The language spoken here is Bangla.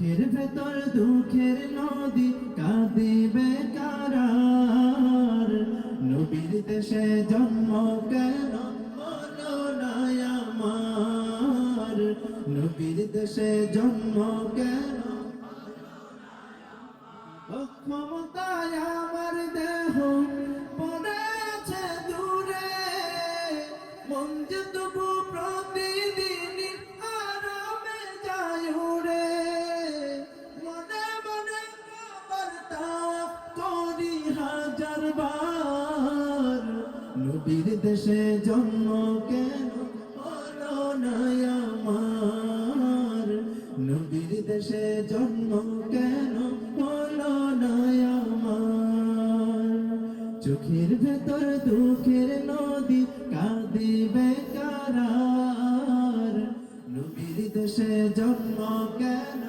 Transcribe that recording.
চোখের ভেতর দুঃখের নদী কাঁদিবে কারার, নবীর দেশে জন্ম কেন হলো না আমার, নবীর দেশে জন্ম কেন ক্ষমতায় আমার দেহ পড়ে আছে দূরে, মন যে তবু প্রতিদিন আরামে যায় উড়ে, মনে মনে খবর তাওয়াফ করি হাজার বার, নবীর দেশে জন্ম কেন হলো না আমার, নবীর দেশে জন্ম কেন হলো না আমার। চোখের ভেতর দুঃখের নদী কাঁদিবে কারার, নবীর দেশে জন্ম কেন